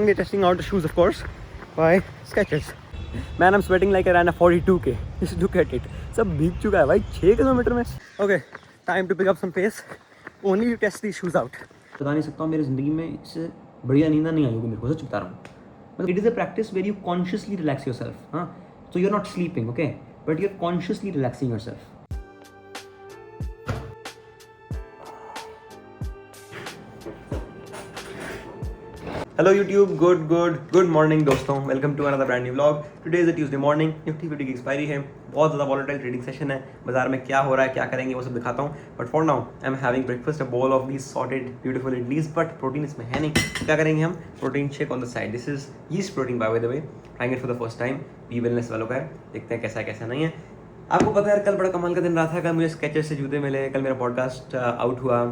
We're testing out the shoes, of course, by Skechers. Man, I'm sweating like I ran a 42k. Just look at it. सब भीग चुका है भाई 6 kilometres में. Okay, time to pick up some pace. Only to test these shoes out. बता नहीं सकता हूँ मेरी ज़िंदगी में इससे बढ़िया नींद नहीं आई होगी मेरे को, सच बता रहा हूँ. मतलब it is a practice where you consciously relax yourself. हाँ, so you're not sleeping, okay, but you're consciously relaxing yourself. Hello YouTube, good morning दोस्तों. Welcome to another brand new vlog. Today is a Tuesday morning. Nifty 50 की expiry है. बहुत ज़्यादा volatile trading session है. बाजार में क्या हो रहा है, क्या करेंगे, वो सब दिखाता हूँ. But for now I am having breakfast, a bowl of these sorted beautiful idlis. But protein इसमें है नहीं. क्या करेंगे हम? Protein shake on the side. This is yeast protein by the way. Trying it for the first time. Be wellness वालों का है. देखते हैं कैसा है कैसा नहीं है. आपको पता है यार, कल बड़ा कमाल का दिन रहा था. कल मुझे स्केचर्स से जूते मिले. कल मेरा पॉडकास्ट आउट हुआ.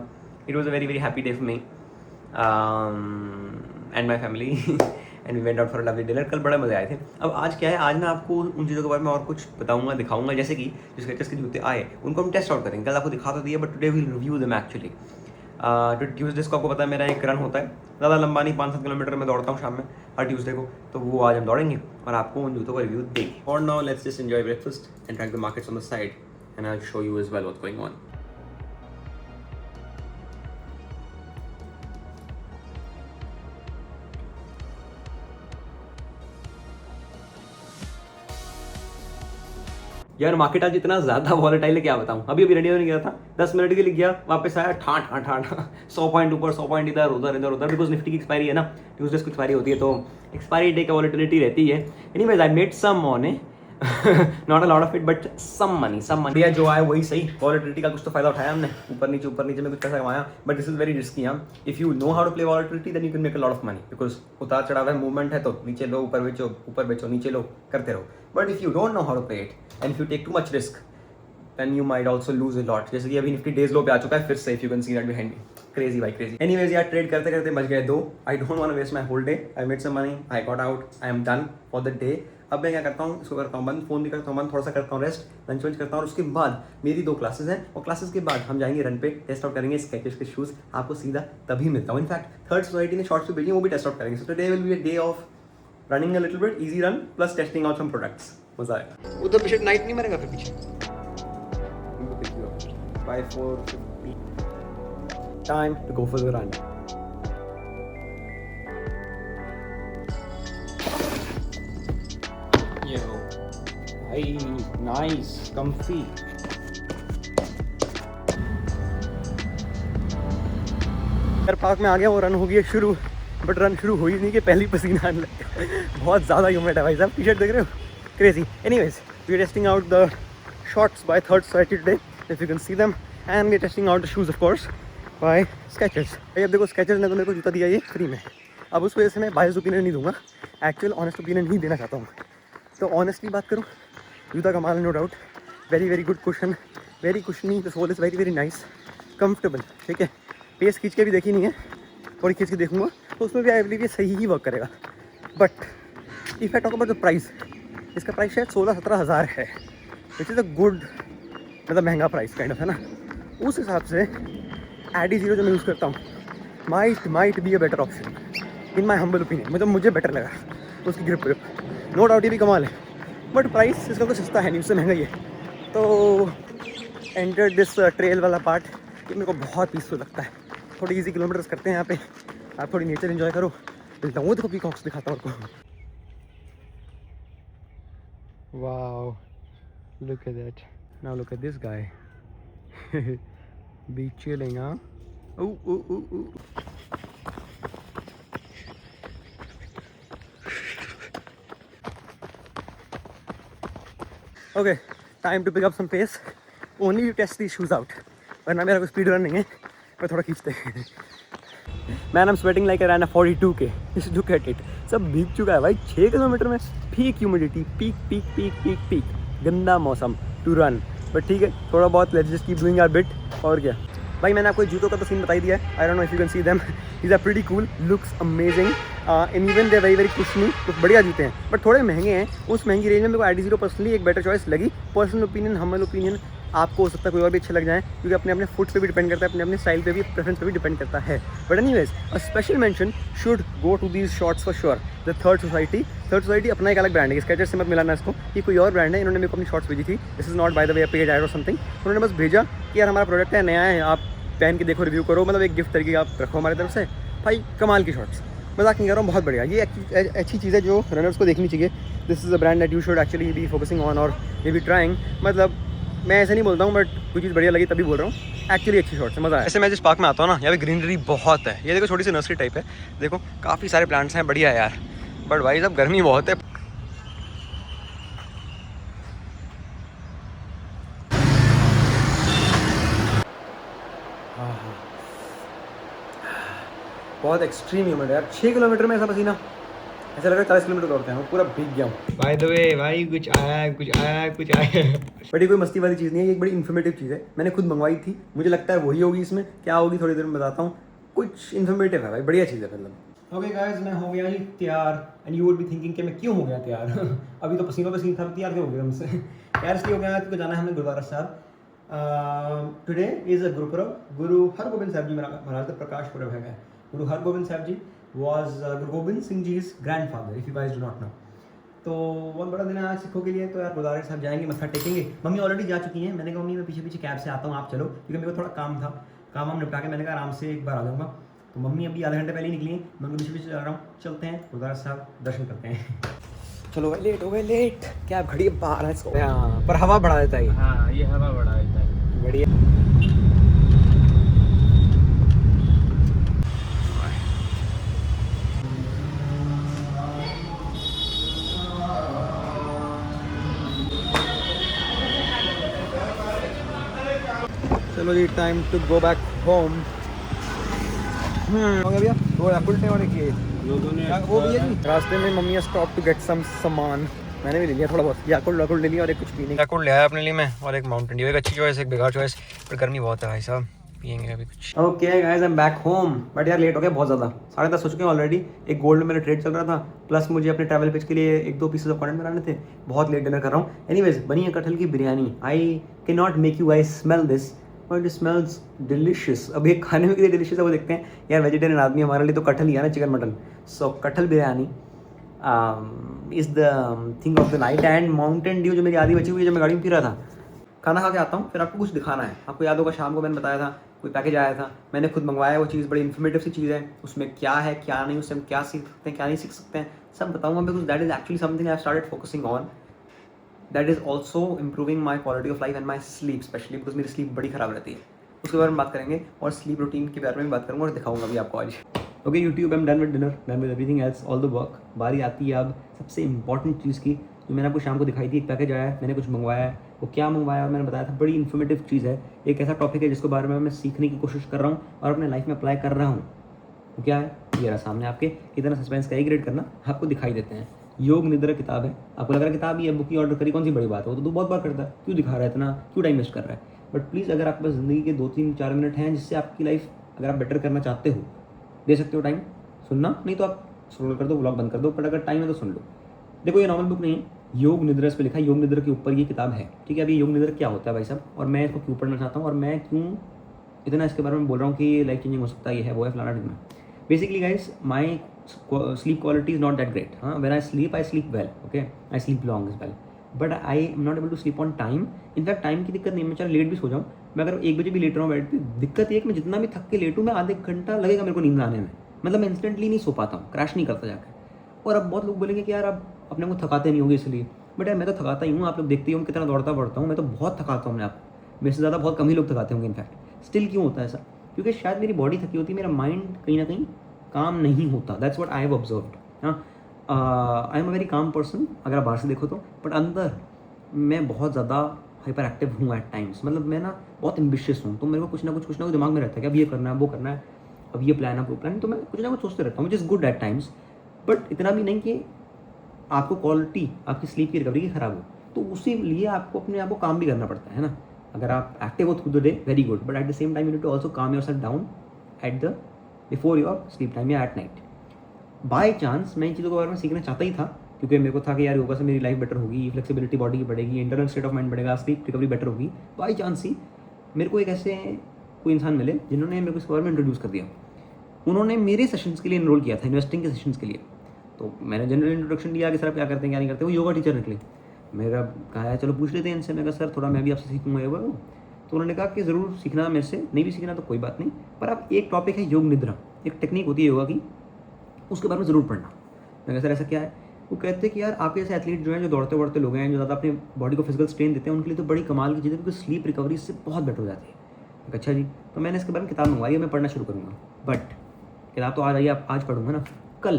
It was a very very happy day for me and my family and we went out for lovely dinner. कल बड़ा मज़े आए थे. अब आज क्या है, आज मैं आपको उन चीज़ों के बारे में और कुछ बताऊंगा, दिखाऊंगा. जैसे कि जो स्केचर्स के जूते आए उनको हम टेस्ट आउट करेंगे. कल आपको दिखा तो दिया, but today will review them actually. Tuesdays को आपको पता है मेरा एक रन होता है. ज़्यादा लंबा नहीं, 5-7 किलोमीटर में दौड़ता हूँ शाम में हर ट्यूसडे को. तो वो आज हम दौड़ेंगे और आपको उन जूतों का रिव्यू देंगे. For now let's just enjoy breakfast and try the markets on the side and I will show you as well what's going on. यार मार्केट आज इतना ज़्यादा वॉलेटाइल है, क्या बताऊँ. अभी रेडी होने गया था, 10 मिनट के लिए गया, वापस आया ठाठ 100 पॉइंट ऊपर, 100 पॉइंट इधर उधर. बिकॉज निफ्टी की एक्सपायरी है ना, ट्यूसडेज की एक्सपायरी होती है, तो एक्सपायरी डे का वॉलेटिलिटी रहती है. Anyways I made some money, not a lot of it but some money. भैया जो आया वही सही. वॉलेटिलिटी का कुछ तो फायदा उठाया हमने. ऊपर नीचे में कुछ पैसा कमाया. But this is very risky. If you know how to play volatility then you can make a lot of money. Because उतार चढ़ाव है, मूवमेंट है, तो नीचे लो, ऊपर बेचो, नीचे लो, करते रहो. But if you don't know how to play it and if you take too much risk then you might also lose a lot. जैसे कि अभी निफ्टी डेज लो पे आ चुका है फिर से. if you can see that behind me. Crazy भाई crazy. Anyways यार, ट्रेड करते करते बच गए 2. I don't want to waste my whole day. I made some money. I got out. I am done for the day. अब मैं क्या करता हूँ, इसको करता हूँ बंद, फोन भी करता हूँ बंद, थोड़ा सा करता हूँ रेस्ट, लंच वंच करता हूँ. और उसके बाद मेरी 2 क्लासेस हैं और क्लासेस के बाद हम जाएंगे रन पे, टेस्ट आउट करेंगे स्केचर्स के शूज़. आपको सीधा तभी मिलता हूँ. इनफैक्ट थर्ड सोसाइटी ने शॉर्ट्स पे भेजी, वो भी टेस्ट आउट करेंगे. So today will be a day of running a little bit, easy run plus testing out some products. मजा आएगा. उधर पीछे नाइट नहीं मरेगा फिर पीछे. By 4:50. Time to go for the run. Yo, hey, nice, comfy. Park में आ गया, वो रन हो गया शुरू. बट रन शुरू हुई नहीं कि पहली पसीना आने लग गया. बहुत ज़्यादा ह्यूमिड है भाई साहब. टी-शर्ट देख रहे हो, crazy. Anyways we are testing out the shorts by third society today. If you can see them, and we're testing out the shoes, of course, by Skechers. अब देखो, Skechers ने तो मेरे को जूता दिया ये फ्री में. अब उस वजह से मैं बायस ओपिनियन नहीं दूंगा, एक्चुअल ऑनेस्ट ओपिनियन नहीं देना चाहता हूँ. तो ऑनेस्टली बात करूँ, जूता का माल no doubt. Very very good cushion, very cushiony. The sole is very very nice, comfortable. ठीक है, पेस खींच के भी देखी नहीं है, थोड़ी खींच के देखूंगा तो उसमें भी आई बिलीव ये सही ही वर्क करेगा. But if I talk about the price, इसका प्राइस शायद 16-17 हज़ार है, विच इज़ अ गुड, मतलब महंगा प्राइस काइंड ऑफ है ना. उस हिसाब से Adizero जो मैं यूज़ करता हूँ might be a better option in my humble opinion. मतलब मुझे बेटर लगा उसकी ग्रिप. नो डाउट ये भी कमाल है, बट प्राइस इसका कोई सस्ता है नहीं, उससे महंगा ही है. तो एंटर दिस ट्रेल वाला पार्ट, ये मेरे को बहुत पीसफुल लगता है. थोड़ी ईजी किलोमीटर्स करते हैं यहाँ पे. आप थोड़ी नेचर एंजॉय करो. वो देखो पीकॉक्स दिखाता हूँ आपको. Wow, look at that. Now look at this guy. Be chilling, huh? Ooh. Okay, time to pick up some pace. Only to test these shoes out. वरना मेरा कोई स्पीड रन नहीं है, पर थोड़ा खींचते हैं. Man, I'm sweating like I ran a 42k. Just look at it. सब भीग चुका है भाई 6 किलोमीटर में. Peak humidity, peak. गंदा मौसम टू रन. बट ठीक है, थोड़ा बहुत let's just keep doing our bit. और क्या भाई, मैंने आपको जूतों का तो सीन बता ही दिया है. I don't know if you can see them. These are pretty cool, looks amazing, and even they very very cushiony. तो बढ़िया जूते हैं, बट थोड़े महंगे हैं. उस महंगी रेंज में मेरे को Adizero पर्सनली एक बेटर चॉइस लगी. पर्सनल ओपिनियन, हम्बल ओपिनियन, आपको हो सकता है कोई और भी अच्छे लग जाए, क्योंकि अपने अपने फुट पे भी डिपेंड करता है, अपने अपने स्टाइल पे भी, प्रेफरेंस पे भी डिपेंड करता है। But anyways, a special mention should go to these shorts for sure. The third society अपना एक अलग ब्रांड है, स्केचर्स से मत मिलाना इसको, ये कोई और ब्रांड है। इन्होंने मेरे को अपनी शॉर्ट्स भेजी थी, this is not bye the way paid ad और समथिंग। उन्होंने बस भेजा कि यार हमारा प्रोडक्ट है, नया है, आप पहन के देखो, रिव्यू करो, मतलब एक गिफ्ट तरीके आप रखो हमारी तरफ से। भाई कमाल की शॉर्ट्स, मजाक नहीं कर रहा हूँ, बहुत बढ़िया। ये अच्छी चीज़ है जो रनर्स को देखनी चाहिए। This is a brand that you should actually be focusing on और मे बी ट्राइंग। मतलब मैं ऐसे नहीं बोलता हूँ, बट कोई चीज़ बढ़िया लगी तभी बोल रहा हूँ। एक्चुअली अच्छी शॉर्ट्स है, मज़ा है। ऐसे मैं जिस पार्क में आता हूँ ना, यहाँ पे ग्रीनरी बहुत है। ये देखो छोटी सी नर्सरी टाइप है, देखो काफ़ी सारे प्लांट्स हैं, बढ़िया है यार। बट भाई साहब गर्मी बहुत है। बहुत एक्सट्रीम ह्यूमिड है यार, 6 किलोमीटर में ऐसा पसीना, ऐसा लग रहा है 40 किलोमीटर दौड़ते हैं, पूरा भीग गया हूँ। बाय द वे भाई कुछ आया। बट ये कोई मस्ती वाली चीज़ नहीं है, ये एक बड़ी इन्फॉर्मेटिव चीज़ है। मैंने खुद मंगवाई थी, मुझे लगता है वही होगी। इसमें क्या होगी थोड़ी देर में बताता हूँ। कुछ इन्फॉर्मेटिव है भाई, बढ़िया चीज़ है मतलब। ओके गाइस, मैं हो गया जी तैयार। And you would be thinking कि मैं क्यों हो गया तैयार अभी तो पसीनों पसीन था, तैयार क्यों हो गया हमसे यार इसलिए हो गया क्योंकि जाना है हमें गुरुद्वारा साहब। टुडे इज़ अ गुरुपुरब, गुरु हरगोबिंद साहब जी महाराज का प्रकाश पुरब है। गुरु हरगोबिंद साहब जी was Guru Gobind Singh Ji's grandfather, if you guys do not know. तो बहुत बड़ा दिन है आज सिखों के लिए। तो यार गुरुद्वारे साहब जाएंगे, मत्था टेकेंगे। मम्मी ऑलरेडी जा चुकी हैं। मैंने कहा मम्मी मैं पीछे पीछे कैब से आता हूँ, आप चलो, क्योंकि मेरे को थोड़ा काम था, काम हम निपटा के मैंने कहा आराम से एक बार आ जाऊँगा। तो मम्मी अभी आधे घंटे पहले ही निकली हैं, मैं पीछे पीछे जा रहा हूँ। चलते हैं गुरुद्वारा साहब, दर्शन करते हैं। चलो भाई, लेट हो गए, लेट। कैब खड़ी है बाहर है, हाँ पर हवा बढ़ा देता है। हाँ ये हवा बढ़ा देता है, बढ़िया। चलो जी, time to go back home. हो गया भैया, दो एप्पल थे और एक ये वो भी है जी। रास्ते में mummy stop to get some सामान, मैंने भी ले लिया थोड़ा बहुत। याकुल्ट ले लिया और एक कुछ पीने। याकुल्ट ले आया अपने लिए मैं, और एक माउंटेन ड्यू। एक अच्छी चॉइस, एक बेकार चॉइस, पर गर्मी बहुत है भाई साहब, पियेंगे अभी कुछ। Okay guys, I am back home. But यार लेट हो गया बहुत ज़्यादा, 10:30 हो चुके हैं ऑलरेडी। एक गोल्ड में मेरा ट्रेड चल रहा था, प्लस मुझे अपने ट्रैवल पेज के लिए 1-2 पीसेस ऑफ कंटेंट बनाने थे। बहुत लेट डिनर कर रहा हूँ। एनीवेज, बनी है कटहल की biryani. I can not make you guys smell this, but it smells delicious. अब ये खाने में कितनी डिलिशियस है वो देखते हैं। यार वेजिटेरियन आदमी, हमारे लिए तो कटहल ही है ना, chicken mutton. So kathal biryani is the thing of the night. And Mountain Dew जो मेरी आधी बची हुई है, जो मैं गाड़ी में पी रहा था। खाना खा के आता हूँ, फिर आपको कुछ दिखाना है। आपको याद होगा शाम को मैंने बताया था कोई पैकेज आया था, मैंने खुद मंगवाया। वो चीज़ बड़ी इन्फॉर्मेटिव सी चीज़ है, उसमें क्या है क्या नहीं, उससे हम क्या सीख सकते हैं क्या नहीं सीख सकते हैं, सब बताऊँगा। Because that is actually something I started focusing on. That is also improving my quality of life and my sleep, specially because मेरी स्लीप बड़ी ख़राब रहती है। उसके बारे में बात करेंगे, और स्लीप रूटीन के बारे में भी बात करूँगा और दिखाऊंगा भी आपको आज। Okay YouTube, I am done with dinner, done with everything else, all the work. बारी आती है अब सबसे इंपॉर्टेंट चीज़ की, जो मैंने आपको शाम को दिखाई थी। एक पैकेज आया है, मैंने कुछ मंगवाया है। वो क्या मंगवाया और मैंने बताया था, बड़ी इन्फॉर्मेटिव चीज़ है। एक ऐसा टॉपिक है जिसके बारे में मैं सीखने की कोशिश कर रहा हूँ और अपने लाइफ में अप्लाई कर रहा हूँ। तो क्या है, ये रहा सामने आपके। इतना सस्पेंस का एक ग्रेड करना, आपको दिखाई देते हैं। योग निद्रा किताब है। आपको लग रहा है किताब ही है, बुक ही ऑर्डर करी, कौन सी बड़ी बात है, वो तो बहुत बार करता है, क्यों दिखा रहा है इतना, क्यों टाइम वेस्ट कर रहा है। बट प्लीज़, अगर आपके पास ज़िंदगी के 2-3-4 मिनट हैं जिससे आपकी लाइफ अगर आप बेटर करना चाहते हो, दे सकते हो टाइम सुनना, नहीं तो आप स्क्रॉल कर दो, व्लॉग बंद कर दो। बट अगर टाइम है तो सुन लो। देखो ये नॉर्मल बुक नहीं है, योग निद्रा इस पर लिखा है, योग निद्रा के ऊपर ये किताब है, ठीक है। अभी योग निद्रा क्या होता है भाई साहब, और मैं इसको क्यों पढ़ना चाहता हूँ, और मैं क्यों इतना इसके बारे में बोल रहा हूँ कि ये लाइफ चेंजिंग हो सकता है, ये है वो है फलाना ढिमना। Basically guys, my sleep quality is not that great. When I sleep well. Okay, I sleep long as well. But I am not able to sleep on time. In fact, time की दिक्कत नहीं, मैं चाहे late भी सो जाऊँ, मैं अगर 1 बजे भी लेट रहा हूँ बेड पे, दिक्कत ये है कि मैं जितना भी थक के लेटूँ, मैं आधे घंटा लगेगा मेरे को नींद आने में। मतलब मैं इंस्टेंटली नहीं सो पाता हूँ, क्रैश नहीं करता जाकर। और अब बहुत लोग बोलेंगे कि यार आप अपने को थकाते नहीं होंगे इसलिए। बट यार मैं तो थकाता ही हूँ, आप लोग देखते ही हो कितना दौड़ता पड़ता हूँ, मैं तो बहुत थकाता हूँ अपने आप को। मेरे से ज़्यादा बहुत कम ही लोग थकाते होंगे इनफैक्ट। स्टिल क्यों होता है ऐसा, क्योंकि शायद मेरी बॉडी थकी होती है, मेरा माइंड कहीं ना कहीं काम नहीं होता। That's what I have observed. I am a very calm person अगर आप बाहर से देखो तो, बट अंदर मैं बहुत ज़्यादा हाइपर एक्टिव हूँ एट टाइम्स। मतलब मैं ना बहुत एम्बिशियस हूँ, तो मेरे को कुछ ना कुछ दिमाग में रहता है कि अब ये करना है, वो करना है, अब ये प्लान है, वो प्लान। तो मैं कुछ ना कुछ सोचते रहता हूँ, which is good at times. But इतना भी नहीं कि आपको क्वालिटी आपकी स्लीप की रिकवरी की ख़राब हो। तो उसी लिए आपको अपने आप को काम भी करना पड़ता है ना। अगर आप एक्टिव हो through the day, very good, but at the same time you need to also calm yourself down at before your sleep time या एट नाइट। बाय चांस मैं इन चीज़ों के बारे में सीखना चाहता ही था, क्योंकि मेरे को था कि यार योगा से मेरी लाइफ बेटर होगी, फ्लेक्सिबिलिटी बॉडी की बढ़ेगी, इंटरनल स्टेट ऑफ माइंड बढ़ेगा, स्लीप रिकवरी बेटर होगी। बाई चांस ही मेरे को एक ऐसे कोई इंसान मिले जिन्होंने मेरे को इसके बारे में इंट्रोड्यूस कर दिया। उन्होंने मेरे सेशंस के लिए इनरोल किया था, इन्वेस्टिंग के सेशंस के लिए। तो मैंने जनरल इंट्रोडक्शन दिया कि सर आप क्या करते हैं क्या नहीं करते। वो योगा टीचर निकले। मेरा कहा चलो पूछ लेते हैं इनसे। मैं कहा सर थोड़ा मैं भी आपसे सीखूंगा योगा। तो उन्होंने कहा कि ज़रूर सीखना मेरे से, नहीं भी सीखना तो कोई बात नहीं, पर आप एक टॉपिक है योग निद्रा, एक टेक्निक होती है योगा की, उसके बारे में ज़रूर पढ़ना। मैं कहा सर ऐसा क्या है। वो कहते हैं कि यार आपके जैसे एथलीट जो हैं, जो दौड़ते वौड़ते लोग हैं, जो ज़्यादा अपनी बॉडी को फिजिकल स्ट्रेन देते हैं, उनके लिए तो बड़ी कमाल की चीज़ है, क्योंकि स्लीप रिकवरी इससे बहुत बेटर हो जाती है। अच्छा जी। तो मैंने इसके बारे में किताब मंगवाई है, मैं पढ़ना शुरू करूँगा। बट किताब तो आ रही है, आप आज पढ़ूंगा ना, कल,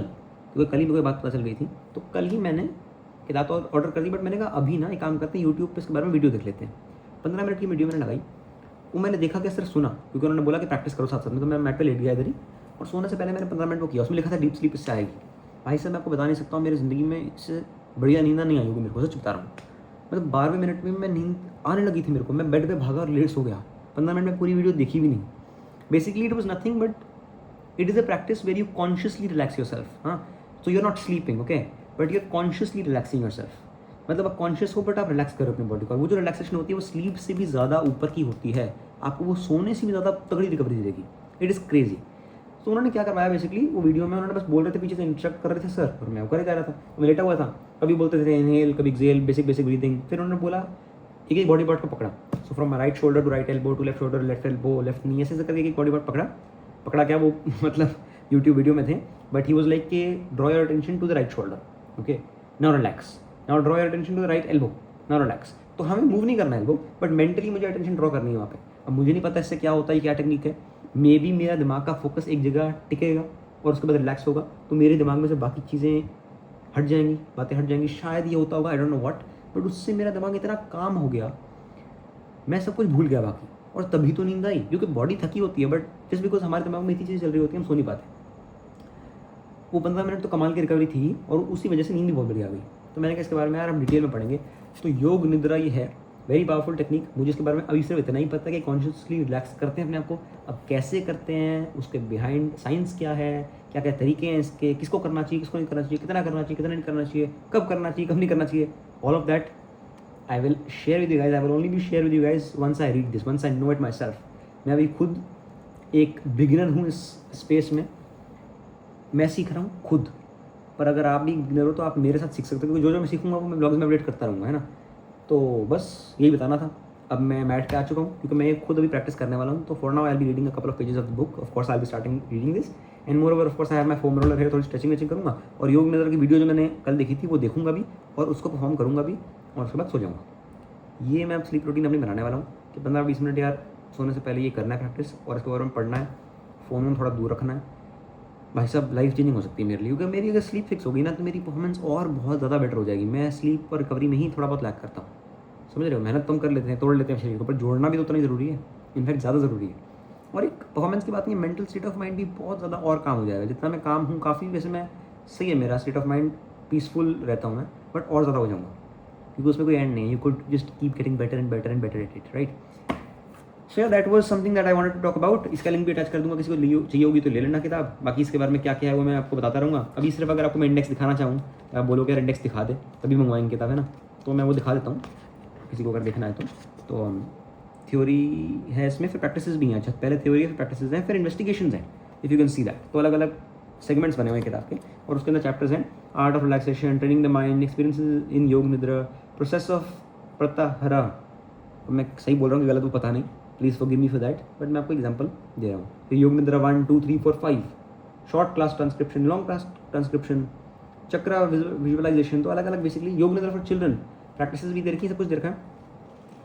क्योंकि कल ही मुझे बात पता चल गई थी, तो कल ही मैंने किताब तो ऑर्डर कर दी। बट मैंने कहा अभी ना एक काम करते हैं, यूट्यूब पे इसके बारे में वीडियो देख लेते हैं। 15 मिनट की वीडियो मैंने लगाई। वो मैंने देखा कि सिर्फ सुना, क्योंकि उन्होंने बोला कि प्रैक्टिस करो साथ साथ में। तो मैं मैट पे लेट गया इधर ही, और सोने से पहले मैंने 15 मिनट वो किया। उसमें लिखा था डीप स्लीप इससे आएगी। भाई साहब मैं आपको बता नहीं सकता हूँ, मेरी ज़िंदगी में इससे बढ़िया नींद नहीं आई होगी मेरे को, सच बता रहा हूँ। मतलब 12वें मिनट में मैं नींद आने लगी थी मेरे को। मैं बेड पे भागा और लेट सो गया। 15 मिनट में पूरी वीडियो देखी भी नहीं। Basically it was nothing but it is a practice where you consciously relax yourself. So you're not sleeping, okay, but you're consciously relaxing yourself. मतलब आप कॉन्शियस हो बट आप रिलैक्स करो अपने बॉडी को। वो जो रिलैक्सेशन होती है वो स्लीप से भी ज़्यादा ऊपर की होती है, आपको वो सोने से भी ज़्यादा तगड़ी रिकवरी देगी। It is crazy. तो उन्होंने क्या करवाया बेसिकली, वो वीडियो में उन्होंने बस बोल रहे थे, पीछे से इंस्ट्रक्ट कर रहे थे सर, और मैं वो करे जा रहा था। मैं लेटा हुआ था, कभी बोलते थे इनहेल, कभी एक्सहेल, बेसिक ब्रीदिंग। फिर उन्होंने बोला एक एक बॉडी पार्ट को पकड़ा। So from right shoulder to right elbow to left shoulder, left elbow, left knee, ऐसे करके एक बॉडी पार्ट पकड़ा क्या वो मतलब यूट्यूब वीडियो में थे। बट ही वॉज लाइक कि draw your attention to the right shoulder, okay, now relax, now draw your attention to the right elbow, now relax. तो हमें मूव नहीं करना है एल्बो, बट मेंटली मुझे अटेंशन ड्रॉ करनी है वहाँ पे। अब मुझे नहीं पता इससे क्या होता है, क्या टेक्निक है। मे बी मेरा दिमाग का फोकस एक जगह टिकेगा और उसके बाद रिलैक्स होगा, तो मेरे दिमाग में से बाकी चीज़ें हट जाएंगी, बातें हट जाएंगी। शायद ये होता होगा, आई डोंट नो व्हाट, बट उससे मेरा दिमाग इतना काम हो गया, मैं सब कुछ भूल गया बाकी। और तभी तो नींद आई, क्योंकि बॉडी थकी होती है, बट जस्ट बिकॉज हमारे दिमाग में इतनी चीज़ें चल रही होती है, हम सो नहीं पाते। वो 15 मिनट तो कमाल की रिकवरी थी, और उसी वजह से नींद भी बहुत बढ़िया आ गई। तो मैंने कहा इसके बारे में यार हम डिटेल में पढ़ेंगे। तो योग निद्रा ये है वेरी पावरफुल टेक्निक। मुझे इसके बारे में अभी सिर्फ इतना ही पता है कि कॉन्शियसली रिलैक्स करते हैं अपने आप को। अब कैसे करते हैं, उसके बिहाइंड साइंस क्या है, क्या क्या तरीके हैं इसके, किसको करना चाहिए, किसको नहीं करना चाहिए, कितना करना चाहिए, कितना नहीं करना चाहिए, कब करना चाहिए, कब नहीं करना चाहिए, all of that I will share with you guys. I will only be share with you guys once I read this, once I know it myself. मैं अभी खुद एक बिगिनर हूँ इस स्पेस में, मैं सीख रहा हूँ खुद। पर अगर आप भी बिगिनर हो तो आप मेरे साथ सीख सकते हो, क्योंकि जो मैं सीखूंगा वो मैं ब्लॉग्स में अपडेट करता रहूँगा, है ना। तो बस यही बताना था। अब मैं मैट पे आ चुका हूँ, क्योंकि मैं खुद अभी प्रैक्टिस करने वाला हूँ। तो for now I will be reading a couple of pages of the book. Of course I will be starting reading this, and more over of course I have my foam roller है, थोड़ी stretching वेचिंग करूँगा, और योग निद्रा की video जो मैंने कल देखी थी वो देखूंगा भी, और उसको परफॉर्म करूँगा भी, और उसके बाद सो जाऊँगा। ये मैं अब स्लीप रूटीन अपनी बनाने वाला हूँ कि 15-20 मिनट यार सोने से पहले ये करना है प्रैक्टिस, और इसके बारे में पढ़ना है, फ़ोन में थोड़ा दूर रखना है। भाई साहब लाइफ चेंजिंग हो सकती है मेरे लिए, क्योंकि मेरी अगर स्लीप फिक्स होगी ना तो मेरी परफॉर्मेंस और बहुत ज़्यादा बेटर हो जाएगी। मैं स्लीप और रिकवरी में ही थोड़ा बहुत लैग करता हूँ, समझ रहे हो। मेहनत तो हम कर लेते हैं, तोड़ लेते हैं शरीर को, पर जोड़ना भी तो उतना ही ज़रूरी है, इनफैक्ट ज़्यादा ज़रूरी है। और एक परफॉर्मेंस की बात नहीं, मेंटल स्टेट ऑफ माइंड भी बहुत ज़्यादा और काम हो जाएगा। जितना मैं काम हूँ काफ़ी, वैसे मैं सही है मेरा स्टेट ऑफ माइंड, पीसफुल रहता हूँ मैं, बट और ज़्यादा हो जाऊँगा, क्योंकि उसमें कोई एंड नहीं है। You could just keep getting better and better and better at it, right. So यार that was something that I wanted to talk about. इसका लिंक भी अटैच कर दूंगा, किसी को चाहिए होगी तो ले लेना किताब। बाकी इसके बारे में क्या क्या है वो मैं आपको बताता रहूँगा। अभी सिर्फ अगर आपको मैं इंडेक्स दिखाना चाहूँ, आप बोलोगे यार इंडेक्स दिखा दे, तभी मंगवाएंगे किताब, है ना। तो मैं वो दिखा देता हूँ किसी को अगर देखना है तो थ्योरी है इसमें, फिर प्रैक्टिसेस भी हैं। अच्छा पहले थ्योरी है, फिर प्रैक्टिसेस हैं, फिर इन्वेस्टिगेशंस हैं, if you can see that. तो अलग अलग सेगमेंट्स बने हुए हैं किताब के, और उसके अंदर चैप्टर्स हैं art of relaxation, training the mind, experiences in योग निद्रा, प्रोसेस ऑफ प्रत्याहार। मैं सही बोल रहा हूँ कि गलत वो पता नहीं, please forgive me for that, but मैं आपको एग्जांपल दे रहा हूँ। फिर योग निद्रा 1, 2, 3, 4, 5, short class transcription, long class transcription, chakra visualisation. तो अलग अलग बेसिकली योग निद्रा फॉर चिल्ड्रन, प्रैक्टिसेस भी दे रखी है, सब कुछ दे रखा है।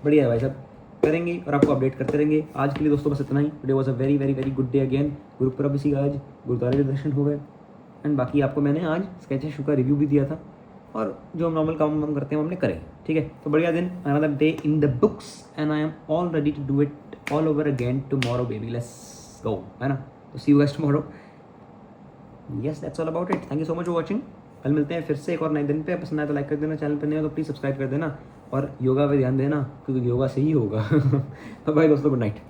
बढ़िया है भाई साहब, करेंगे और आपको अपडेट करते रहेंगे। आज के लिए दोस्तों बस इतना ही। Today was a very very very good day again. Gurpurab इसी का आज, गुरुद्वारे के दर्शन हो गए, एंड बाकी आपको मैंने आज स्केच शू का रिव्यू भी दिया था, और जो हम नॉर्मल काम हम करते हैं हमने करे, ठीक है। तो बढ़िया दिन, another day in the books, and I am all ready to do it all over again tomorrow baby, let's go, है ना। तो see you guys tomorrow. Yes that's all about it. Thank you so much for watching. कल मिलते हैं फिर से एक और नए दिन पे। पसंद आए तो लाइक कर देना, चैनल पर नहीं हो तो प्लीज़ सब्सक्राइब कर देना, और योगा पे ध्यान देना, क्योंकि योगा से ही होगा। तो भाई दोस्तों, गुड नाइट।